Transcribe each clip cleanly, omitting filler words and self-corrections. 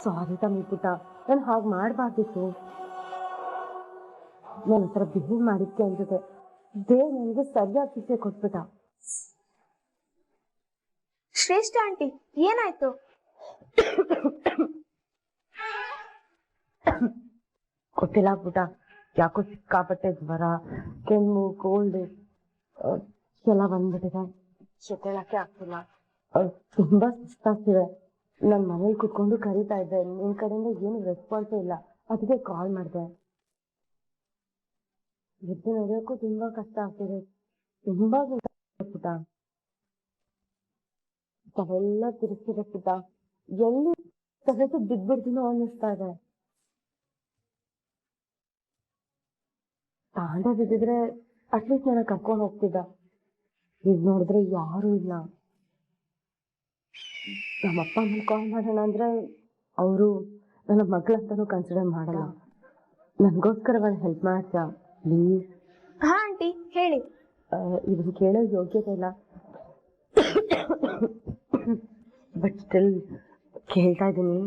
ಸಾರಿ ತಮ್ಮಿ ಪುಟ್ಟ, ನಾನು ಹಾಗೆ ಮಾಡಬಾರ್ದಿತ್ತು. ನನ್ನ ಹತ್ರ ಬಿಹೇವ್ ಮಾಡಿದ್ಕೆ ಅನ್ಸುತ್ತೆ. ದೇವ್ ನನಗೆ ಸರಿಯಾಗಿ ಶಿಕ್ಷೆ ಕೊಟ್ಬಿಟ್ಟ. ಶ್ರೇಷ್ಠ ಆಂಟಿ, ಏನಾಯ್ತು? ಗೊತ್ತಿಲ್ಲ ಪುಟ್ಟ, ಯಾಕೋ ಸಿಕ್ಕಾಪಟ್ಟೆ ಜ್ವರ, ಕೆಮ್ಮು, ಕೋಲ್ಡ್ ಎಲ್ಲ ಬಂದ್ಬಿಟ್ಟಿದೆ. ಎದ್ದೇಳಕ್ಕೆ ಆಗ್ತಿಲ್ಲ, ತುಂಬಾ ಸುಸ್ತಾಗ್ತಿದೆ. ನನ್ನ ಮನೇಲಿ ಕುತ್ಕೊಂಡು ಕರೀತಾ ಇದ್ದೆ, ನಿನ್ ಕಡೆಯಿಂದ ಏನು ರೆಸ್ಪಾನ್ಸೇ ಇಲ್ಲ. ಅದಕ್ಕೆ ಕಾಲ್ ಮಾಡಿದೆ. ಎದ್ದು ನಡೆಯೋಕ್ಕೂ ತುಂಬಾ ಕಷ್ಟ ಆಗ್ತಿದೆ. ತುಂಬಾ ಪುಟ್ಟ, ತಲೆಲ್ಲ ತಿರುಗ್ತಿದೆ ಪುಟ್ಟ. ಎಲ್ಲಿ ತಲೆಗೆ ಬಿದ್ಬಿಡ್ತೀನೋ ಅನ್ನಿಸ್ತಾ ಇದೆ. ತಾಂಡ ಬಿದ್ದಿದ್ರೆ ಅಟ್ಲೀಸ್ಟ್ ನನ್ನ ಕರ್ಕೊಂಡು ಹೋಗ್ತಿದ್ದ. ಈಗ ನೋಡಿದ್ರೆ ಯಾರು ಇಲ್ಲ. ನಮ್ಮಪ್ಪ ಅಮ್ಮನ ಕಾಲ್ ಮಾಡೋಣ ಅಂದ್ರೆ ಅವರು ನನ್ನ ಮಗಳಂತಾನು ಕನ್ಸಿಡರ್ ಮಾಡಲ್ಲ. ನನಗೋಸ್ಕರ ಒಂದು ಹೆಲ್ಪ್ ಮಾಡ್ತೀಯಾ ಪ್ಲೀಸ್? ಹಾ ಆಂಟಿ, ಹೇಳಿ. ಇದನ್ನ ಕೇಳೋ ಯೋಗ್ಯತೆ ಇಲ್ಲ, ಬಟ್ ಸ್ಟಿಲ್ ಕೇಳ್ತಾ ಇದ್ದೀನಿ.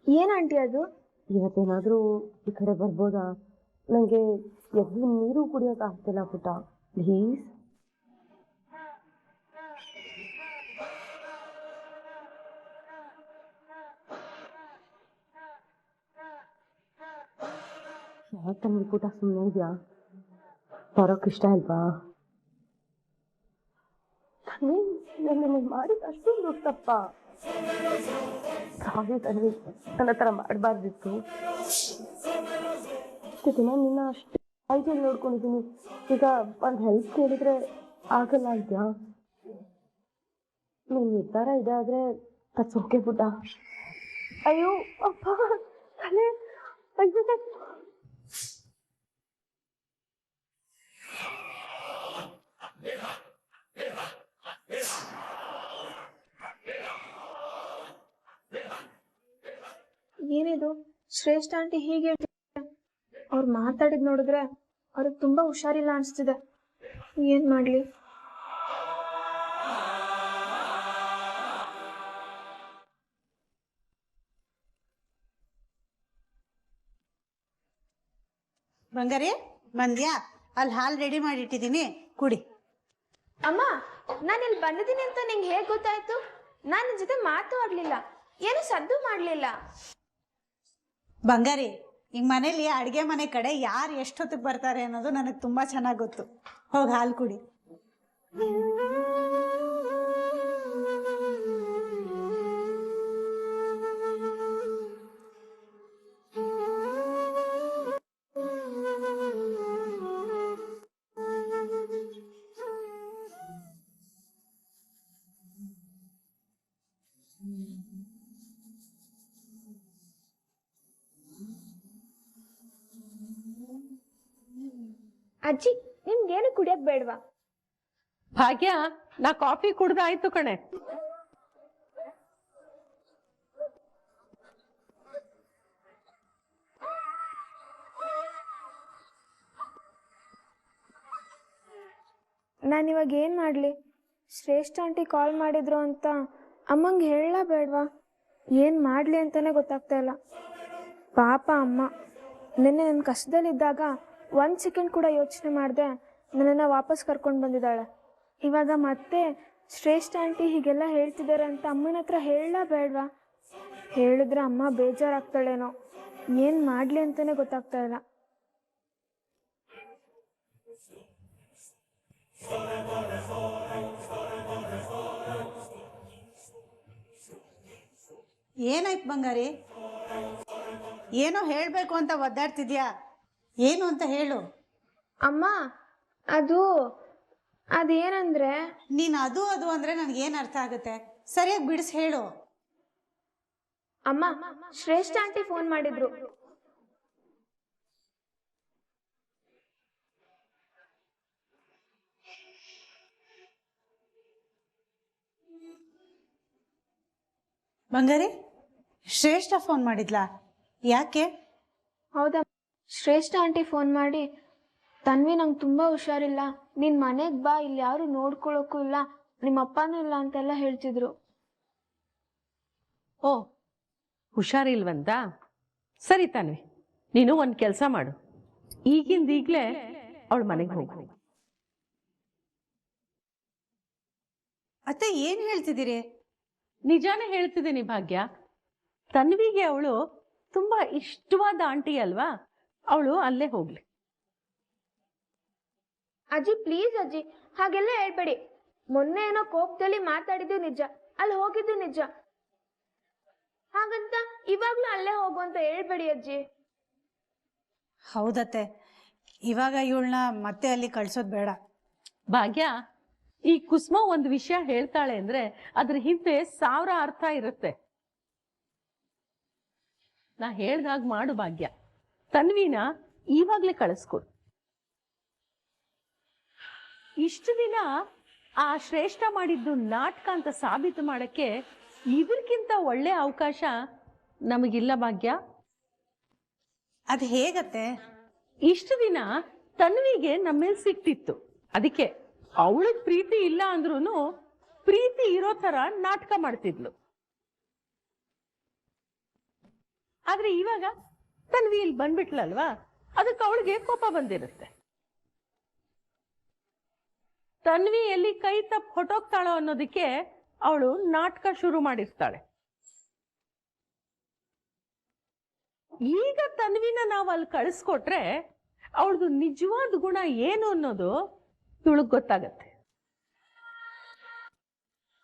ಏನ್ ಆಂಟಿ ಅದು? ಇವತ್ತೇನಾದ್ರೂ ಈ ಕಡೆ ಬರ್ಬೋದಾ? ನನಗೆ ಎದ್ದು ನೀರು ಕುಡಿಯೋಕೆ ಆಗ್ತಿಲ್ಲ ಪುಟ್ಟ, ಪ್ಲೀಸ್. ಯಾಕಂದ್ರೆ ಪುಟ್ಟ ಸುಮ್ಮನೆ ಇದೆಯಾ? ಬರೋಕ್ ಇಷ್ಟ ಅಲ್ವಾ? ನನ್ನ ಮಾಡಿದ ಅಷ್ಟು ದೊಡ್ಡ ತಪ್ಪ. ಹಾಗೆ ತನ್ವಿ, ನನ್ನ ಹತ್ರ ಮಾಡಬಾರ್ದಿತ್ತು. ಇಷ್ಟು ದಿನ ನಿನ್ನ ಅಷ್ಟು ಆಯ್ಕೆಯಲ್ಲಿ ನೋಡ್ಕೊಂಡಿದ್ದೀನಿ. ಈಗ ಒಂದು ಹೆಲ್ಪ್ ಕೇಳಿದ್ರೆ ಆಗಲ್ಲ ಅಂತ್ಯಾ? ನೀನ್ ನಿರ್ಧಾರ ಇದೆ ಆದ್ರೆ ದಟ್ಸ್ ಓಕೆ ಪುಟ್ಟ. ಅಯ್ಯೋ ಅಪ್ಪ, ತಲೆ ಅಯ್ಯೋ. ಏನಿದು ಶ್ರೇಷ್ಠ ಆಂಟಿ ಹೀಗೆ ಅವ್ರು ಮಾತಾಡಿದ್ ನೋಡಿದ್ರೆ ಅವ್ರಿಗೆ ತುಂಬಾ ಹುಷಾರಿಲ್ಲ ಅನ್ಸ್ತಿದೆ. ಏನ್ ಮಾಡ್ಲಿ? ಬಂಗಾರಿ ಬಂದ್ಯಾ? ಅಲ್ಲಿ ಹಾಲು ರೆಡಿ ಮಾಡಿ ಇಟ್ಟಿದ್ದೀನಿ, ಕುಡಿ. ಅಮ್ಮ, ನಾನು ಇಲ್ಲಿ ಬಂದಿದ್ದೀನಿ ಅಂತ ನಿಂಗೆ ಹೇಗ್ ಗೊತ್ತಾಯ್ತು? ನಾನು ನಿನ್ ಜೊತೆ ಮಾತು ಆಡ್ಲಿಲ್ಲ, ಏನು ಸದ್ದು ಮಾಡ್ಲಿಲ್ಲ. ಬಂಗಾರಿ, ಈಗ ಮನೇಲಿ ಅಡುಗೆ ಮನೆ ಕಡೆ ಯಾರು ಎಷ್ಟೊತ್ತಿಗೆ ಬರ್ತಾರೆ ಅನ್ನೋದು ನನಗೆ ತುಂಬ ಚೆನ್ನಾಗಿ ಗೊತ್ತು. ಹೋಗಿ ಹಾಲು ಕುಡಿ. ಅಜ್ಜಿ, ನಿಮ್ಗೇನು ಕುಡಿಯಕ್ ಬೇಡ್ವಾ? ಭಾಗ್ಯ, ನಾ ಕಾಫಿ ಕುಡ್ದಾಯ್ತು ಕಣೆ. ನಾನಿವಾಗ ಏನ್ ಮಾಡ್ಲಿ? ಶ್ರೇಷ್ಠ ಆಂಟಿ ಕಾಲ್ ಮಾಡಿದ್ರು ಅಂತ ಅಮ್ಮಂಗೆ ಹೇಳಲ್ಲ ಬೇಡ್ವಾ? ಏನ್ ಮಾಡ್ಲಿ ಅಂತಾನೆ ಗೊತ್ತಾಗ್ತಾ ಇಲ್ಲ. ಪಾಪ ಅಮ್ಮ ನಿನ್ನೆ ನನ್ನ ಕಷ್ಟದಲ್ಲಿದ್ದಾಗ 1 ಸೆಕೆಂಡ್ ಕೂಡ ಯೋಚನೆ ಮಾಡದೆ ನನ್ನನ್ನು ವಾಪಸ್ ಕರ್ಕೊಂಡು ಬಂದಿದ್ದಾಳೆ. ಇವಾಗ ಮತ್ತೆ ಶ್ರೇಷ್ಠ ಆಂಟಿ ಹೀಗೆಲ್ಲ ಹೇಳ್ತಿದ್ದಾರೆ ಅಂತ ಅಮ್ಮನ ಹತ್ರ ಹೇಳಲ್ಲ ಬೇಡ್ವಾ? ಹೇಳಿದ್ರೆ ಅಮ್ಮ ಬೇಜಾರಾಗ್ತಾಳೇನೋ. ಏನು ಮಾಡಲಿ ಅಂತಲೇ ಗೊತ್ತಾಗ್ತಾ ಇಲ್ಲ. ಏನಾಯ್ತು ಬಂಗಾರಿ? ಏನೋ ಹೇಳಬೇಕು ಅಂತ ಒದ್ದಾಡ್ತಿದ್ಯಾ, ಏನು ಅಂತ ಹೇಳು. ಅಮ್ಮ, ಅದೇನಂದ್ರೆ ನೀನು ಅದು ಅಂದರೆ ನನಗೇನು ಅರ್ಥ ಆಗುತ್ತೆ? ಸರಿಯಾಗಿ ಬಿಡಿಸಿ ಹೇಳು. ಅಮ್ಮ, ಶ್ರೇಷ್ಠ ಆಂಟಿ ಫೋನ್ ಮಾಡಿದ್ರು. ಬಂಗಾರಿ, ಶ್ರೇಷ್ಠ ಫೋನ್ ಮಾಡಿದ್ಲಾ? ಯಾಕೆ? ಹೌದಾ, ಶ್ರೇಷ್ಠ ಆಂಟಿ ಫೋನ್ ಮಾಡಿ, ತನ್ವಿ ನಂಗೆ ತುಂಬ ಹುಷಾರಿಲ್ಲ, ನಿನ್ನ ಮನೆಗೆ ಬಾ, ಇಲ್ಲಿ ಯಾರು ನೋಡ್ಕೊಳ್ಳೋಕ್ಕೂ ಇಲ್ಲ, ನಿಮ್ಮ ಅಪ್ಪನೂ ಇಲ್ಲ ಅಂತೆಲ್ಲ ಹೇಳ್ತಿದ್ರು. ಓ, ಹುಷಾರಿಲ್ವಂತ? ಸರಿ ತಾನ್ವಿ, ನೀನು ಒಂದು ಕೆಲಸ ಮಾಡು, ಈಗಿಂದೀಗ್ಲೇ ಅವಳ ಮನೆಗೆ ಹೋಗು. ಅತ್ತೆ ಏನ್ ಹೇಳ್ತಿದ್ದೀರಿ? ನಿಜಾನೇ ಹೇಳ್ತಿದ್ದೀನಿ ಭಾಗ್ಯ. ತನ್ವಿಗೆ ಅವಳು ತುಂಬಾ ಇಷ್ಟವಾದ ಆಂಟಿ ಅಲ್ವಾ, ಅವಳು ಅಲ್ಲೇ ಹೋಗ್ಲಿ. ಅಜ್ಜಿ ಪ್ಲೀಸ್ ಅಜ್ಜಿ, ಹಾಗೆಲ್ಲ ಹೇಳ್ಬೇಡಿ. ಮೊನ್ನೆ ಏನೋ ಕೋಪದಲ್ಲಿ ಮಾತಾಡಿದ್ದು ನಿಜ, ಅಲ್ಲಿ ಹೋಗಿದ್ದು ನಿಜ. ಹಾಗಂತ ಇವಾಗ್ಲೂ ಅಲ್ಲೇ ಹೋಗು ಅಂತ ಹೇಳ್ಬೇಡಿ ಅಜ್ಜಿ. ಹೌದತ್ತೆ, ಇವಾಗ ಇವಳನ್ನ ಮತ್ತೆ ಅಲ್ಲಿ ಕಳ್ಸೋದ್ ಬೇಡ. ಭಾಗ್ಯ, ಈ ಕುಸುಮ ಒಂದು ವಿಷಯ ಹೇಳ್ತಾಳೆ ಅಂದ್ರೆ ಅದ್ರ ಹಿಂದೆ 1000 ಅರ್ಥ ಇರುತ್ತೆ. ನಾ ಹೇಳ್ದಾಗ ಮಾಡು ಭಾಗ್ಯ. ತನ್ವಿನ ಇವಾಗ್ಲೇ ಕಳಿಸ್ಕೊಡು. ಇಷ್ಟು ದಿನ ಆ ಶ್ರೇಷ್ಠ ಮಾಡಿದ್ದು ನಾಟಕ ಅಂತ ಸಾಬೀತು ಮಾಡಕ್ಕೆ ಇದಕ್ಕಿಂತ ಒಳ್ಳೆ ಅವಕಾಶ ನಮಗಿಲ್ಲ ಭಾಗ್ಯ. ಅದ್ ಹೇಗತ್ತೆ? ಇಷ್ಟು ದಿನ ತನ್ವಿಗೆ ನಮ್ಮೇಲೆ ಸಿಟ್ಟಿತ್ತು, ಅದಕ್ಕೆ ಅವಳಿಗೆ ಪ್ರೀತಿ ಇಲ್ಲ ಅಂದ್ರೂ ಪ್ರೀತಿ ಇರೋ ತರ ನಾಟಕ ಮಾಡ್ತಿದ್ಲು. ಆದ್ರೆ ಇವಾಗ ತನ್ವಿ ಇಲ್ಲಿ ಬಂದ್ಬಿಟ್ಲಲ್ವಾ, ಅದಕ್ಕೆ ಅವಳಿಗೆ ಕೋಪ ಬಂದಿರುತ್ತೆ. ತನ್ವಿ ಎಲ್ಲಿ ಕೈ ತಪ್ಪು ಹೊಟ್ಟೋಗ್ತಾಳೋ ಅನ್ನೋದಕ್ಕೆ ಅವಳು ನಾಟಕ ಶುರು ಮಾಡಿರ್ತಾಳೆ. ಈಗ ತನ್ವಿನ ನಾವು ಅಲ್ಲಿ ಕಳಿಸ್ಕೊಟ್ರೆ ಅವಳದು ನಿಜವಾದ ಗುಣ ಏನು ಅನ್ನೋದು ಇವಳಿಗೆ ಗೊತ್ತಾಗತ್ತೆ.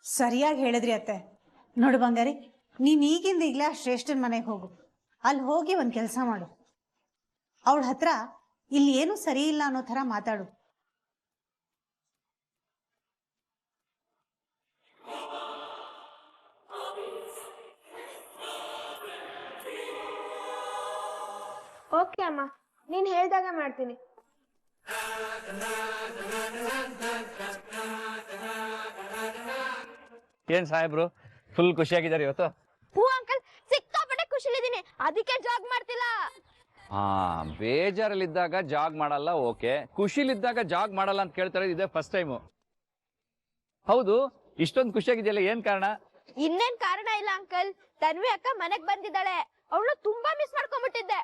ಸರಿಯಾಗಿ ಹೇಳಿದ್ರಿ ಅತ್ತೆ. ನೋಡು ಬಂಗಾರಿ, ನೀನ್ ಈಗಿಂದ ಈಗ್ಲೇ ಆ ಶ್ರೇಷ್ಠನ್ ಮನೆಗೆ ಹೋಗು. ಅಲ್ಲಿ ಹೋಗಿ ಒಂದ್ ಕೆಲಸ ಮಾಡು, ಅವಳ ಹತ್ರ ಇಲ್ಲಿ ಏನು ಸರಿ ಇಲ್ಲ ಅನ್ನೋ ತರ ಮಾತಾಡು. ಓಕೆ ಅಮ್ಮ, ನೀನ್ ಹೇಳ್ದಾಗ ಮಾಡ್ತೀನಿ. ಏನ್ ಸಾಹೇಬ್ರು ಫುಲ್ ಖುಷಿಯಾಗಿದ್ದಾರೆ ಇವತ್ತು? ಹೂ ಅಂಕಲ್, ಸಿಕ್ಕಾಪಟ್ಟೆ ಖುಷಿಲಿದ್ದೀನಿ, ಅದಕ್ಕೆ ಜಾಗ್ ಮಾಡ್ತಿಲ್ಲ. ಹಾ, ಬೇಜಾರಲ್ಲಿದ್ದಾಗ ಜಾಗ್ ಮಾಡಲ್ಲ, ಓಕೆ. ಖುಷಿಲಿದ್ದಾಗ ಜಾಗ್ ಮಾಡಲ್ಲ ಅಂತ ಕೇಳ್ತಾರೆ, ಇದೇ ಫಸ್ಟ್ ಟೈಮು. ಹೌದು, ಇಷ್ಟೊಂದು ಖುಷಿಯಾಗಿದೆಯಲ್ಲ, ಏನ್ ಕಾರಣ? ಇನ್ನೇನ್ ಕಾರಣ ಇಲ್ಲ ಅಂಕಲ್, ತನ್ವಿ ಅಕ್ಕ ಮನೆಗ್ ಬಂದಿದ್ದಾಳೆ. ಅವಳನ್ನ ತುಂಬಾ ಮಿಸ್ ಮಾಡ್ಕೊಂಡ್ಬಿಟ್ಟಿದ್ದೆ.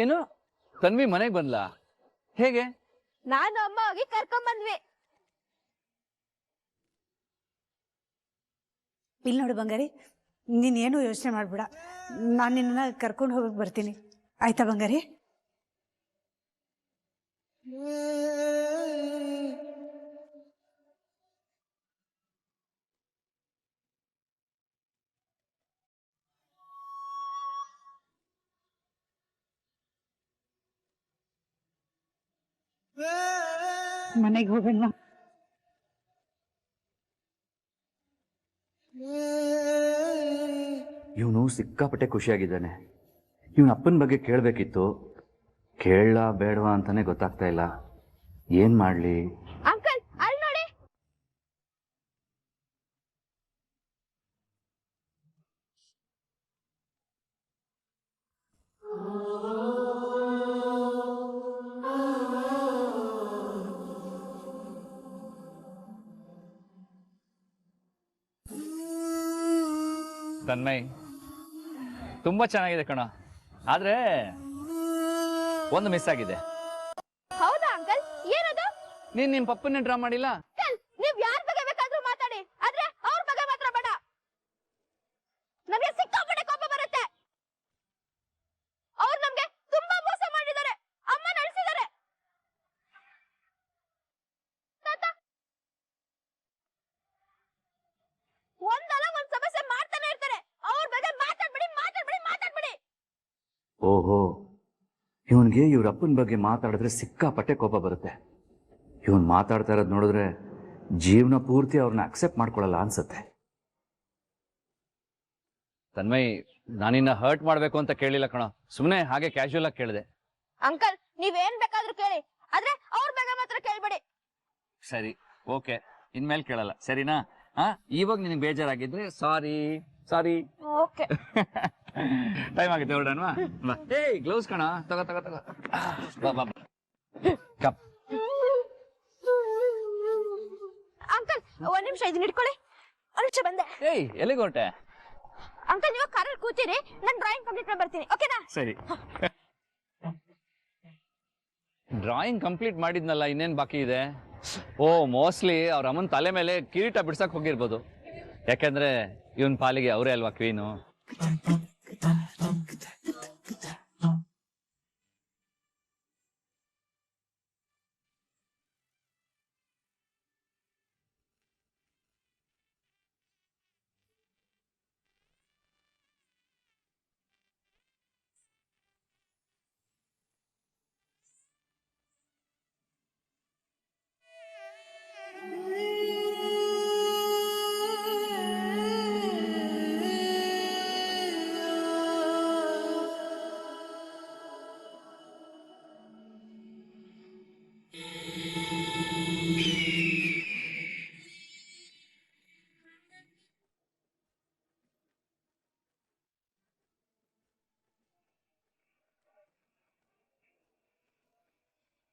ಏನು, ತನ್ವಿ ಮನೆಗೆ ಬಂದ್ಲಾ? ಹೇಗೆ? ನಾನು ಅಮ್ಮ ಹೋಗಿ ಕರ್ಕೊಂಡ್ ಬಂದ್ವಿ. ಇಲ್ಲಿ ನೋಡು ಬಂಗಾರಿ, ನೀನೇನು ಯೋಚನೆ ಮಾಡ್ಬೇಡ, ನಾನು ನಿನ್ನ ಕರ್ಕೊಂಡು ಹೋಗಕ್ ಬರ್ತೀನಿ, ಆಯ್ತಾ ಬಂಗಾರಿ? ಮನೆಗೆ ಹೋಗೋಣ. ಇವನು ಸಿಕ್ಕಾಪಟ್ಟೆ ಖುಷಿಯಾಗಿದ್ದಾನೆ. ಇವನ ಅಪ್ಪನ ಬಗ್ಗೆ ಕೇಳಬೇಕಿತ್ತು, ಕೇಳಲ್ಲ ಬೇಡವಾ ಅಂತಾನೆ ಗೊತ್ತಾಗ್ತಾ ಇಲ್ಲ. ಏನ್ ಮಾಡ್ಲಿ? ಅಂಕಲ್ ಅಲ್ಲಿ ನೋಡಿ. ತನ್ಮಯ್ ತುಂಬಾ ಚೆನ್ನಾಗಿದೆ ಕಣ, ಆದ್ರೆ ಒಂದು ಮಿಸ್ ಆಗಿದೆ. ಹೌದಾ ಅಂಕಲ್, ಏನದು? ನೀನ್ ನಿಮ್ ಪಪ್ಪನ್ನೇ ಡ್ರಾ ಮಾಡಿಲ್ಲ. ನೀವ್ ಯಾರ ಬಗ್ಗೆ ಬೇಕಾದ್ರೂ ಮಾತಾಡಿ, ಆದ್ರೆ ಅವ್ರ ಬಗ್ಗೆ ಮಾತ್ರ ಬೇಡ. ನನಗೆ ಸಿಕ್ಕಾಪಟ್ಟೆ ಕೋಪ ಬರುತ್ತೆ. ಅವ್ರು ನಮ್ಗೆ ತುಂಬಾ ಮೋಸ ಮಾಡಿದ್ದಾರೆ, ಅಮ್ಮ ನಡೆಸಿದ್ದಾರೆ. ಒಂದಲ್ಲ ಒಂದ್ ಸಮಸ್ಯೆ ಮಾಡ್ತಾನೆ ಇರ್ತಾರೆ. ಅವ್ರ ಬಗ್ಗೆ ಮಾತಾಡ್ಬಿಡಿ ಮಾತಾಡ್ಬಿಡಿ ಮಾತಾಡ್ಬಿಡಿ. ಓಹೋ, ಇವನ್ಗೆ ಇವ್ರ ಅಪ್ಪನ ಬಗ್ಗೆ ಮಾತಾಡಿದ್ರೆ ಸಿಕ್ಕಾಪಟ್ಟೆ ಕೋಪ ಬರುತ್ತೆ. ಇವನ್ ಮಾತಾಡ್ತಾ ಇರೋದು ನೋಡಿದ್ರೆ ಜೀವನ ಪೂರ್ತಿ ಅವ್ರನ್ನ ಅಕ್ಸೆಪ್ಟ್ ಮಾಡ್ಕೊಳ್ಳಲ್ಲ ಅನ್ಸತ್ತೆ. ತನ್ಮಯ್, ನಾನಿನ್ನ ಹರ್ಟ್ ಮಾಡ್ಬೇಕು ಅಂತ ಕೇಳಿಲ್ಲ ಕಣ, ಸುಮ್ಮನೆ ಹಾಗೆ ಕ್ಯಾಶುಯಲ್ ಆಗಿ ಕೇಳಿದೆ. ಅಂಕಲ್, ನೀವೇನ್ ಬೇಕಾದ್ರೂ ಕೇಳಿ, ಆದ್ರೆ ಅವ್ರ ಬಗ್ಗೆ ಮಾತ್ರ ಕೇಳ್ಬೇಡಿ. ಸರಿ, ಓಕೆ, ಇನ್ಮೇಲೆ ಕೇಳಲ್ಲ, ಸರಿನಾ? ಹಾ, ಇವಾಗ ನಿನಗೆ ಬೇಜಾರಾಗಿದ್ರೆ ಸಾರಿ ಸಾರಿ. ಓಕೆ. ಟೈಮ್ ಆಗುತ್ತೆ, ಹೊರಡೋಣ. ಏಯ್, ಗ್ಲೌಸ್ ಕಣ, ತಗೋ ತಗೋ ತಗೋ. ಬಾ ಬಾ ಬಾ. ಕಪ್. ಅಂಕಲ್ ಒಂದ್ ನಿಮಿಷ ಇದನ್ನ ಇಟ್ಕೊಳ್ಳಿ. ಒಂದ್ ನಿಮಿಷ ಬಂದೆ. ಏಯ್, ಎಲ್ಲಿಗೆ ಹೊರಟೆ? ಅಂಕಲ್ ನೀವು ಕಾರಲ್ಲಿ ಕೂತಿರಿ, ನಾನು ಡ್ರಾಯಿಂಗ್ ಕಂಪ್ಲೀಟ್ ಮಾಡಿ ಬರ್ತೀನಿ, ಓಕೆನಾ? ಸರಿ. ಡ್ರಾಯಿಂಗ್ ಕಂಪ್ಲೀಟ್ ಮಾಡಿದ್ನಲ್ಲ, ಇನ್ನೇನು ಬಾಕಿ ಇದೆ? ಓ, ಮೋಸ್ಟ್ಲಿ ಅವ್ರ ಅಮ್ಮನ ತಲೆ ಮೇಲೆ ಕಿರೀಟ ಬಿಡ್ಸಕ್ ಹೋಗಿರ್ಬೋದು. ಯಾಕಂದ್ರೆ ಇವನ್ ಪಾಲಿಗೆ ಅವರೇ ಅಲ್ವಾ ಕ್ವೀನು.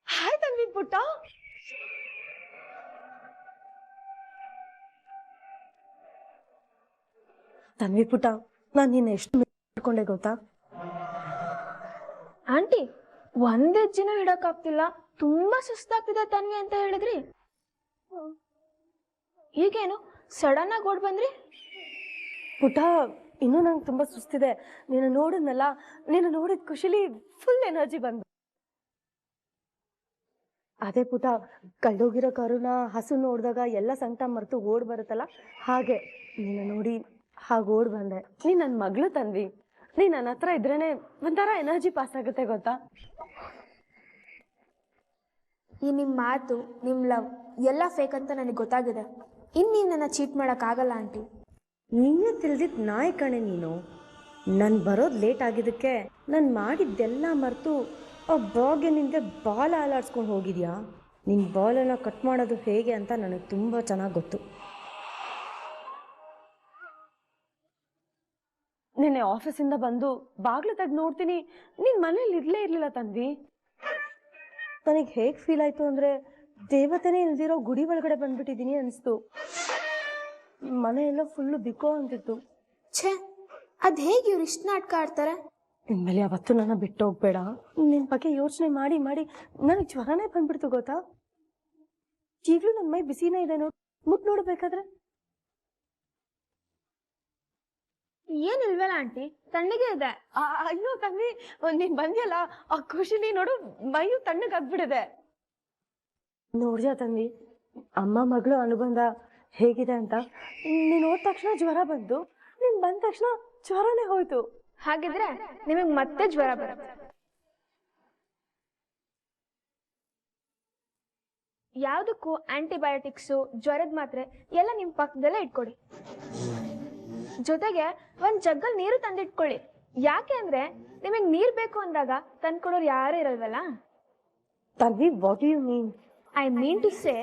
ಹಾಯ್ ತನ್ವಿ ಪುಟ್ಟ. ತನ್ವಿ ಪುಟ್ಟ, ನಾನು ನಿನ್ನ ಎಷ್ಟು ಮಾಡ್ಕೊಂಡೆ ಗೊತ್ತಾ? ಆಂಟಿ, ಒಂದ್ ಹೆಜ್ಜೆನೂ ಇಡಕ್ಕಾಗ್ತಿಲ್ಲ, ತುಂಬಾ ಸುಸ್ತಾಗ್ತಿದೆ ತನ್ವಿ ಅಂತ ಹೇಳಿದ್ರಿ. ಈಗೇನು ಸಡನ್ ಆಗಿ ಓಡ್ ಬಂದ್ರಿ? ಪುಟ್ಟ, ಇನ್ನೂ ನಂಗೆ ತುಂಬಾ ಸುಸ್ತಿದೆ. ನೀನು ನೋಡಿದ್ನಲ್ಲ, ನೀನು ನೋಡಿದ ಖುಷಿಲಿ ಫುಲ್ ಎನರ್ಜಿ ಬಂದು. ಅದೇ ಪುಟ, ಕಳ್ದೋಗಿರೋ ಕರುನ ಹಸು ನೋಡಿದಾಗ ಎಲ್ಲ ಸಂಕಟ ಮರೆತು ಓಡ್ ಬರುತ್ತಲ್ಲ, ಹಾಗೆ ನೀನು ನೋಡಿ ಹಾಗೆ ಓಡ್ ಬಂದೆ. ನೀ ನನ್ನ ಮಗಳು ತನ್ವಿ, ನೀ ನನ್ನ ಹತ್ರ ಇದ್ರೇನೆ ಒಂಥರ ಎನರ್ಜಿ ಪಾಸ್ ಆಗುತ್ತೆ ಗೊತ್ತಾ? ಈ ನಿಮ್ಮ ಮಾತು, ನಿಮ್ಮ ಲವ್ ಎಲ್ಲ ಫೇಕ್ ಅಂತ ನನಗೆ ಗೊತ್ತಾಗಿದೆ. ಇನ್ನು ನೀವು ನನ್ನ ಚೀಟ್ ಮಾಡೋಕ್ಕಾಗಲ್ಲ ಆಂಟಿ. ನೀನೇ ತಿಳಿದಿದ್ದು ನಾಯಿ ಕಣೆ ನೀನು. ನಾನು ಬರೋದು ಲೇಟ್ ಆಗಿದ್ದಕ್ಕೆ ನಾನು ಮಾಡಿದ್ದೆಲ್ಲ ಮರೆತು ಆ ಬಾಗೆ ನಿಂಗೆ ಬಾಲ್ ಅಲಾಡ್ಸ್ಕೊಂಡು ಹೋಗಿದ್ಯಾ. ನಿನ್ನ ಬಾಲನ್ನು ಕಟ್ ಮಾಡೋದು ಹೇಗೆ ಅಂತ ನನಗೆ ತುಂಬ ಚೆನ್ನಾಗಿ ಗೊತ್ತು. ನಿನ್ನೆ ಆಫೀಸಿಂದ ಬಂದು ಬಾಗ್ಲು ತೆಗೆದು ನೋಡ್ತೀನಿ, ನೀನು ಮನೇಲಿ ಇರಲಿಲ್ಲ ತನ್ವಿ. ನನಗೆ ಹೇಗೆ ಫೀಲ್ ಆಯಿತು ಅಂದರೆ ದೇವತೆನೇ ಇಲ್ದಿರೋ ಗುಡಿ ಒಳಗಡೆ ಬಂದ್ಬಿಟ್ಟಿದ್ದೀನಿ ಅನಿಸ್ತು. ಮನೆಯೆಲ್ಲ ಫುಲ್ಲು ಬಿಕೋ ಅಂತಿತ್ತು. ಛೇ, ಅದು ಹೇಗೆ ಇವ್ರು ಇಷ್ಟು ನಾಟಕ ಆಡ್ತಾರೆ? ಇನ್ಮೇಲೆ ಯಾವತ್ತೂ ನನ್ನ ಬಿಟ್ಟು ಹೋಗ್ಬೇಡ. ನಿನ್ನ ಬಗ್ಗೆ ಯೋಚನೆ ಮಾಡಿ ಮಾಡಿ ನನಗೆ ಜ್ವರನೇ ಬಂದ್ಬಿಡ್ತು ಗೊತ್ತಾ. ಈಗಲೂ ನನ್ನ ಮೈ ಬಿಸಿನೇ ಇದೆ ನೋಡಿ, ಮುಟ್ ನೋಡ್ಬೇಕಾದ್ರೆ. ಏನಿಲ್ವಲ್ಲ ಆಂಟಿ, ತಣ್ಣಗೆ ಇದೆ. ಅಯ್ಯೋ ತನ್ವಿ, ನೀನ್ ಬಂದ್ಯಲ್ಲ, ಆ ಖುಷಿಲಿ ನೋಡು ಮೈಯು ತಣ್ಣಗಾಗ್ಬಿಡಿದೆ. ನೋಡ್ಯಾ ತನ್ವಿ, ಅಮ್ಮ ಮಗಳು ಅನುಬಂಧ ಹೇಗಿದೆ ಅಂತ. ನೀನು ಹೋದ ತಕ್ಷಣ ಜ್ವರ ಬಂತು, ನೀನ್ ಬಂದ ತಕ್ಷಣ ಜ್ವರನೇ ಹೋಯ್ತು. ಹಾಗಿದ್ರೆ ನಿಮಗೆ ಮತ್ತೆ ಜ್ವರ ಬರುತ್ತೆ. ಯಾವುದಕ್ಕೂ ಆಂಟಿಬಯೋಟಿಕ್ಸು, ಜ್ವರದ ಮಾತ್ರೆ ಎಲ್ಲ ನಿಮ್ಮ ಪಕ್ಕದಲ್ಲೇ ಇಟ್ಕೊಡಿ. ಜೊತೆಗೆ ಒಂದು ಜಗ್ಗಲ್ಲಿ ನೀರು ತಂದಿಟ್ಕೊಳ್ಳಿ. ಯಾಕೆ ಅಂದ್ರೆ ನಿಮಗೆ ನೀರು ಬೇಕು ಅಂದಾಗ ತಂದ್ಕೊಡೋರು ಯಾರು ಇರಲ್ವಲ್ಲ. Tanvi, what you mean? I mean to say,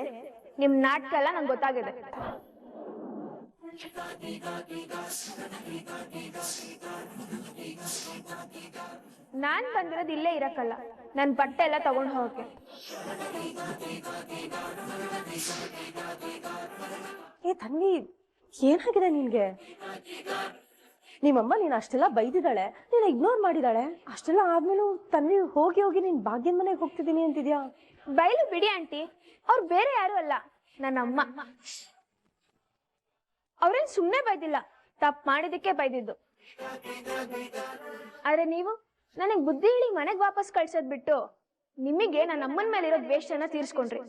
ನಿಮ್ಮ ನಾಟಕ ಎಲ್ಲ ನಂಗೆ ಗೊತ್ತಾಗಿದೆ. ನಾನ್ ಬಂದಿರೋದು ಇಲ್ಲೇ ಇರಕ್ಕಲ್ಲ, ನನ್ನ ಬಟ್ಟೆ ಎಲ್ಲ ತಗೊಂಡು ಹೋಗಕ್ಕೆ. ಏ ತನ್ವಿ, ಏನಾಗಿದೆ ನಿನ್ಗೆ? ನಿಮ್ಮಮ್ಮ ನೀನು ಅಷ್ಟೆಲ್ಲ ಬೈದಿದ್ದಾಳೆ, ನೀನು ಇಗ್ನೋರ್ ಮಾಡಿದಾಳೆ. ಅಷ್ಟೆಲ್ಲ ಆದ್ಮೇಲೂ ತನ್ವಿ ಹೋಗಿ ಹೋಗಿ ನೀನ್ ಭಾಗ್ಯದ ಮನೆಗೆ ಹೋಗ್ತಿದ್ದೀನಿ ಅಂತಿದ್ಯಾ. ಬೈಲು ಬಿಡಿ ಆಂಟಿ, ಅವ್ರು ಬೇರೆ ಯಾರು ಅಲ್ಲ, ನನ್ನ ಅಮ್ಮ. ಅವ್ರೇನ್ ಸುಮ್ಮನೆ ಬೈದಿಲ್ಲ, ತಪ್ಪು ಮಾಡಿದಕ್ಕೆ ಬೈದಿದ್ದು. ಆದ್ರೆ ನೀವು ನನಗೆ ಬುದ್ಧಿ ಹೇಳಿ ಮನೆಗೆ ವಾಪಸ್ ಕಳ್ಸೋದ್ ಬಿಟ್ಟು ನಿಮಗೆ ನನ್ನ ಅಮ್ಮನ ಮೇಲೆ ಇರೋ ದ್ವೇಷನ ತೀರ್ಸ್ಕೊಂಡ್ರಿ.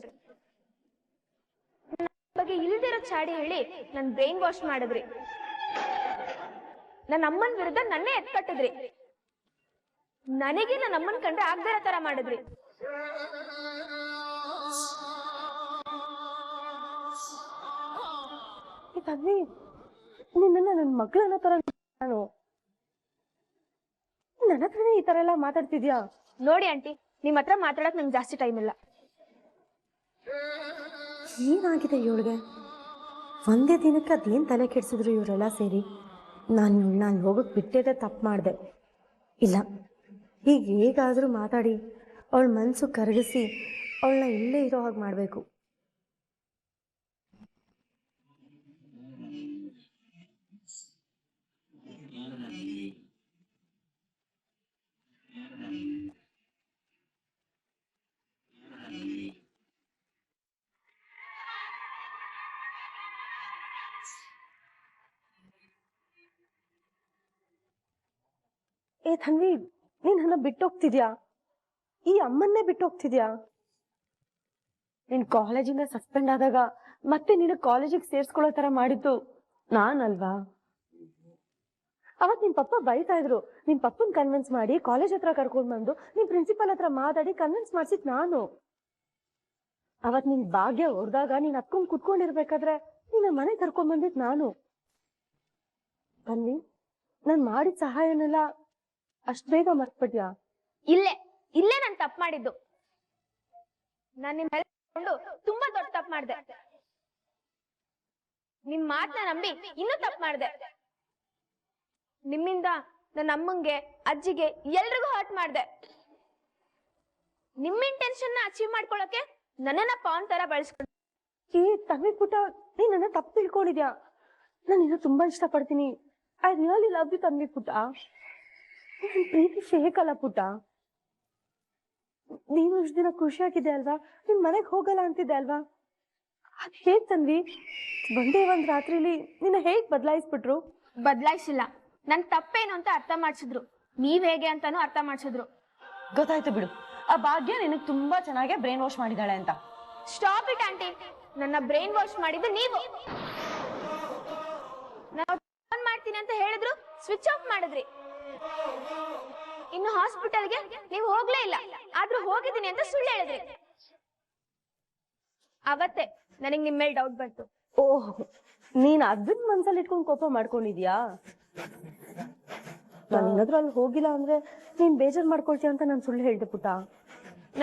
ಬಗ್ಗೆ ಇಲ್ದಿರೋ ಚಾಡಿ ಹೇಳಿ ನನ್ ಬ್ರೈನ್ ವಾಶ್ ಮಾಡಿದ್ರಿ. ನನ್ನ ಅಮ್ಮನ ವಿರುದ್ಧ ನನ್ನೇ ಎತ್ಕಟ್ಟಿದ್ರಿ. ನನಗೆ ನನ್ನ ಅಮ್ಮನ ಕಂಡ್ರೆ ಆಗದಿರೋ ತರ ಮಾಡಿದ್ರಿ. ತನ್ವಿ, ನಿನ್ನ ನನ್ನ ಮಗಳನ್ನ ತರ ನಾನು ನನ್ನ ಹತ್ರನೇ ಈ ತರ ಎಲ್ಲ ಮಾತಾಡ್ತಿದ್ಯಾ? ನೋಡಿ ಆಂಟಿ, ನಿಮ್ ಹತ್ರ ಮಾತಾಡಕ್ ನಂಗೆ ಜಾಸ್ತಿ ಟೈಮ್ ಇಲ್ಲ. ಏನಾಗಿದೆ ಇವಳಿಗೆ? ಒಂದೇ ದಿನಕ್ಕೆ ಅದೇನು ತಲೆ ಕೆಡಿಸಿದ್ರು ಇವರೆಲ್ಲ ಸೇರಿ. ನಾನು ಹೋಗಕ್ಕೆ ಬಿಟ್ಟಿದ್ದೆ ತಪ್ಪು ಮಾಡಿದೆ. ಇಲ್ಲ, ಈಗ ಹೇಗಾದರೂ ಮಾತಾಡಿ ಅವಳ ಮನಸ್ಸು ಕರಗಿಸಿ ಅವಳನ್ನ ಇಲ್ಲೇ ಇರೋ ಹಾಗೆ ಮಾಡಬೇಕು. ಏ ತನ್ವಿ, ನೀನ್ ನನ್ನ ಬಿಟ್ಟು ಹೋಗ್ತಿದ್ಯಾ? ಈ ಅಮ್ಮನ್ನೇ ಬಿಟ್ಟು ಹೋಗ್ತಿದ್ಯಾ? ನೀನ್ ಕಾಲೇಜಿಂದ ಸಸ್ಪೆಂಡ್ ಆದಾಗ ಮತ್ತೆ ನೀನು ಕಾಲೇಜಿಗೆ ಸೇರ್ಸ್ಕೊಳ್ಳೋ ತರ ಮಾಡಿದ್ದು ನಾನಲ್ವಾ? ಅವತ್ ನಿಮ್ ಪಪ್ಪ ಬೈತಾ ಇದ್ರು. ನಿಮ್ ಪಪ್ಪನ್ ಕನ್ವಿನ್ಸ್ ಮಾಡಿ ಕಾಲೇಜ್ ಹತ್ರ ಕರ್ಕೊಂಡ್ ಬಂದು ನಿಮ್ ಪ್ರಿನ್ಸಿಪಲ್ ಹತ್ರ ಮಾತಾಡಿ ಕನ್ವಿನ್ಸ್ ಮಾಡ್ಸಿದ್ ನಾನು. ಅವತ್ ನಿನ್ ಭಾಗ್ಯ ಹೊಡ್ದಾಗ ನೀನ್ ಹತ್ಕೊಂಡ್ ಕುತ್ಕೊಂಡಿರ್ಬೇಕಾದ್ರೆ ನಿನ್ನ ಮನೆ ಕರ್ಕೊಂಡ್ ಬಂದಿದ್ ನಾನು. ಬನ್ನಿ, ನಾನ್ ಮಾಡಿದ ಸಹಾಯನೆಲ್ಲ ಅಷ್ಟ್ ಬೇಗ ಮರ್ತ್ಬಿಟ್ಯಾ? ಇಲ್ಲೇ ನಾನು ತಪ್ಪು ಮಾಡಿದ್ದು. ನಾನು ನಿಮ್ಮ ಮೇಲೆ ತುಂಬಾ ದೊಡ್ಡ ತಪ್ಪು ಮಾಡಿದೆ. ನಿಮ್ ಮಾತನ್ನ ನಂಬಿ ಇನ್ನೂ ತಪ್ಪು ಮಾಡಿದೆ. ನಿಮ್ಮಿಂದ ನನ್ನ ಅಮ್ಮಂಗೆ, ಅಜ್ಜಿಗೆ, ಎಲ್ರಿಗೂ ಹರ್ಟ್ ಮಾಡಿದೆ. ನಿಮ್ಮ ಇಂಟೆನ್ಷನ್ ನ ಅಚೀವ್ ಮಾಡ್ಕೊಳಕ್ಕೆ ನನ್ನನ್ನ ಪಾನ್ ತರ ಬಳಸ್ಕೊಂಡು. ಈ ತನ್ವಿ ಪುಟ, ನೀನ್ ನನ್ನ ತಪ್ಪು ತಿಳ್ಕೊಂಡಿದ್ಯಾ? ನಾನು ನಿನ್ನ ತುಂಬಾ ಇಷ್ಟ ಪಡ್ತೀನಿ. I really love you Tanvi ಪುಟ. ಪ್ರೀತಿ ಫೇಕ್ ಅಲ್ಲ ಪುಟ. ನೀನು ಇಷ್ಟು ದಿನ ಖುಷಿಯಾಗಿದೆ ಅಲ್ವಾ? ನಿನ್ ಮನೆಗ್ ಹೋಗಲ್ಲ ಅಂತಿದ್ದೆ ಅಲ್ವಾ? ಅದ್ ಹೇಗ್ ತನ್ವಿ? ಒಂದೇ ಒಂದ್ ರಾತ್ರಿಲಿ ನಿನ್ನ ಹೇಗ್ ಬದಲಾಯಿಸ್ಬಿಟ್ರು? ಬದಲಾಯಿಸಿಲ್ಲ, ನನ್ ತಪ್ಪೇನು ಅಂತ ಅರ್ಥ ಮಾಡ್ಸಿದ್ರು. ನೀವ್ ಹೇಗೆ ಅಂತಾನು ಅರ್ಥ ಮಾಡ್ಸಿದ್ರು. ಗೊತ್ತಾಯ್ತು ಬಿಡು, ಆ ಭಾಗ್ಯ ನಿನಗ್ ತುಂಬಾ ಚೆನ್ನಾಗಿ ಬ್ರೈನ್ ವಾಶ್ ಮಾಡಿದಾಳೆ ಅಂತ. Stop it aunty. ನನ್ನ ಬ್ರೈನ್ ವಾಶ್ ಮಾಡಿದ್ದು ನೀವು. ನಾನು ಫೋನ್ ಮಾಡ್ತೀನಿ ಅಂತ ಹೇಳಿದ್ರು, ಸ್ವಿಚ್ ಆಫ್ ಮಾಡಿದ್ರಿ. ಇನ್ನು ಹಾಸ್ಪಿಟಲ್ಗೆ ನೀವು ಹೋಗ್ಲೇ ಇಲ್ಲ, ಆದ್ರೂ ಹೋಗಿದ್ದೀನಿ ಅಂತ ಸುಳ್ಳು ಹೇಳಿದ್ರಿ. ಅವತ್ತೇ ನನಗ್ ನಿಮ್ ಮೇಲೆ ಡೌಟ್ ಬಂತು. ಓಹ್, ನೀನ್ ಅದನ್ನ ಮನ್ಸಲ್ಲಿ ಇಟ್ಕೊಂಡ್ ಕೋಪ ಮಾಡ್ಕೊಂಡಿದ್ಯಾ? ನಾನು ಏನಾದ್ರೂ ಅಲ್ಲಿ ಹೋಗಿಲ್ಲ ಅಂದ್ರೆ ನೀನ್ ಬೇಜಾರ್ ಮಾಡ್ಕೊಳ್ತೀಯ ಅಂತ ನಾನು ಸುಳ್ಳು ಹೇಳ್ದೆ ಪುಟ.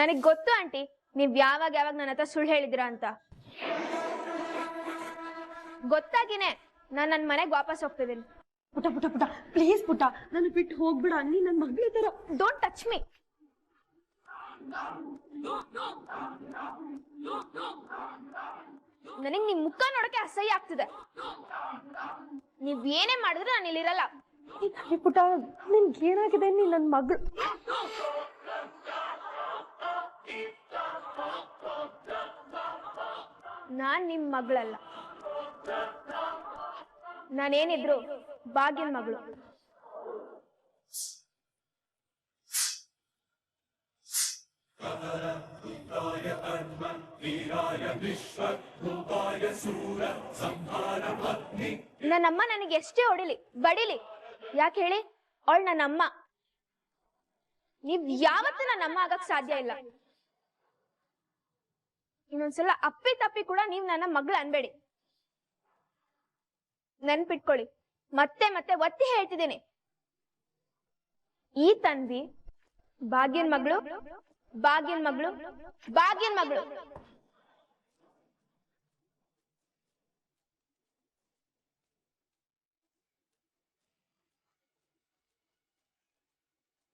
ನನಗ್ ಗೊತ್ತು ಆಂಟಿ, ನೀವ್ ಯಾವಾಗ ನನ್ನ ಹತ್ರ ಸುಳ್ಳು ಹೇಳಿದಿರಾ ಅಂತ. ಗೊತ್ತಾಗಿನೇ ನಾನ್ ನನ್ ಮನೆಗ್ ವಾಪಸ್ ಹೋಗ್ತಿದ್ದೀನಿ. ಪುಟ ಪುಟ ಪುಟ, ಪ್ಲೀಸ್ ಪುಟ, ನನ್ನ ಬಿಟ್ಟು ಹೋಗ್ಬಿಡ. ನೀ ನನ್ ಮಗಳ ತರ. Don't touch me. ನನಗ್ ನಿಮ್ ಮುಖ ನೋಡಕ್ಕೆ ಅಸಹ್ಯ ಆಗ್ತಿದೆ. ನೀವ್ ಏನೇ ಮಾಡಿದ್ರು ನಾನು ಇಲ್ಲಿರಲ್ಲ. ಪುಟ, ನಿನ್ಗೆ ಏನಾಗಿದೆ? ನೀ ನನ್ ಮಗಳು. ನಾನ್ ನಿಮ್ ಮಗಳಲ್ಲ. ನಾನೇನಿದ್ರು ಭಾಗ್ಯನ್ ಮಗಳು. ನನ್ನಮ್ಮ ನನಗೆ ಎಷ್ಟೇ ಹೊಡಿಲಿ ಬಡಿಲಿ, ಯಾಕೆ ಹೇಳಿ? ಅವಳು ನನ್ನಮ್ಮ. ನೀವ್ ಯಾವತ್ತೂ ನನ್ನಮ್ಮ ಆಗಕ್ ಸಾಧ್ಯ ಇಲ್ಲ. ಇನ್ನೊಂದ್ಸಲ ಅಪ್ಪಿ ತಪ್ಪಿ ಕೂಡ ನೀವ್ ನನ್ನ ಮಗಳು ಅನ್ಬೇಡಿ. ನೆನ್ಪಿಟ್ಕೊಳ್ಳಿ, ಮತ್ತೆ ಮತ್ತೆ ಒತ್ತಿ ಹೇಳ್ತಿದ್ದೀನಿ. ಈ ತನ್ವಿ ಭಾಗ್ಯನ್ ಮಗಳು, ಭಾಗ್ಯನ್ ಮಗಳು, ಭಾಗ್ಯನ್ ಮಗಳು.